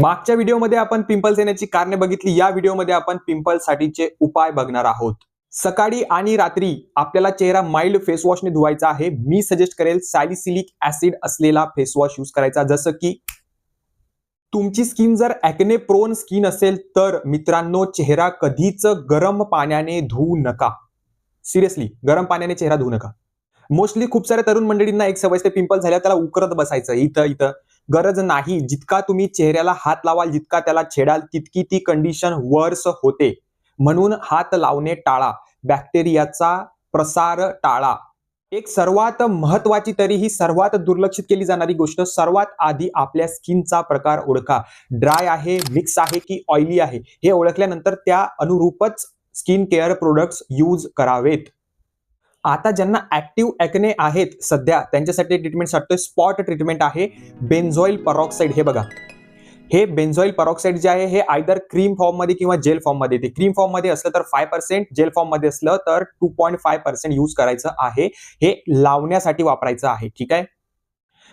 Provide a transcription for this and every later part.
मागच्या व्हिडिओमध्ये आपण पिंपल्स येण्याची कारणे बघितली. या व्हिडिओमध्ये आपण पिंपल्ससाठीचे उपाय बघणार आहोत. सकाळी आणि रात्री आपल्याला चेहरा माइल्ड फेस वॉशने धुवायचा आहे. मी सजेस्ट करेल सॅलिसिलिक ऍसिड असलेला फेस वॉश यूज करायचा. जसं की तुमची स्किन जर ॲक्ने प्रोन स्किन असेल तर मित्रांनो चेहरा कधीच गरम पाण्याने धुवू नका. सिरियसली गरम पाण्याने चेहरा धुवू नका. मोस्टली खूप साऱ्या तरुण मंडळींना एक सवय असते, पिंपल झाल्या त्याला उकरत बसायचं इथं इथं. गरज नाही. जितका तुम्ही चेहऱ्याला हात लावाल, जितका त्याला छेडाल, तितकी ती कंडिशन वर्स होते. म्हणून हात लावणे टाळा. बॅक्टेरियाचा प्रसार टाळा. एक सर्वात महत्वाची तरीही सर्वात दुर्लक्षित केली जाणारी गोष्ट, सर्वात आधी आपल्या स्किनचा प्रकार ओळखा. ड्राय आहे, मिक्स आहे की ऑइली आहे हे ओळखल्यानंतर त्या अनुरूपच स्किन केअर प्रोडक्ट्स यूज करावेत. आता ज्यांना ऍक्टिव्ह ॲक्ने आहेत सध्या त्यांच्यासाठी ट्रीटमेंट सांगतोय. स्पॉट ट्रीटमेंट आहे बेन्झॉइल परॉक्साईड. हे बघा, हे बेन्झॉइल परॉक्साईड जे आहे हे आयदर क्रीम फॉर्म मध्ये किंवा जेल फॉर्म मध्ये येते. क्रीम फॉर्म मध्ये असलं तर 5%, जेल फॉर्म मध्ये असलं तर 2.5% यूज करायचं आहे. हे लावण्यासाठी वापरायचं आहे. ठीक आहे.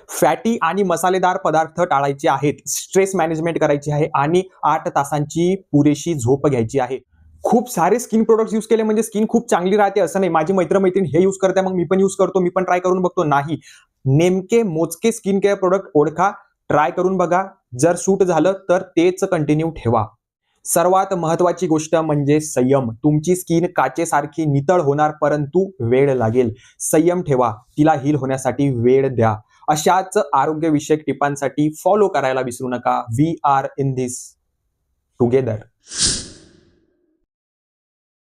फॅटी आणि मसालेदार पदार्थ टाळायचे आहेत. स्ट्रेस मॅनेजमेंट करायची आहे आणि 8 तासांची पुरेशी झोप घ्यायची आहे. खूप सारे स्किन प्रोडक्ट्स यूज केले म्हणजे स्किन खूप चांगली राहते असं नाही. माझी मैत्रीण हे यूज करते मग मी पण यूज करतो, मी पण ट्राय करून बघतो. नाही, नेमके मोजके स्किन केअर प्रोडक्ट ओळखा, ट्राय करून बघा. जर सूट झालं तर तेच कंटिन्यू ठेवा. सर्वात महत्वाची गोष्ट म्हणजे संयम. तुमची स्किन काचेसारखी नितळ होणार परंतु वेळ लागेल. संयम ठेवा, तिला हील होण्यासाठी वेळ द्या. अशाच आरोग्यविषयक टिपांसाठी फॉलो करायला विसरू नका. We are in this together.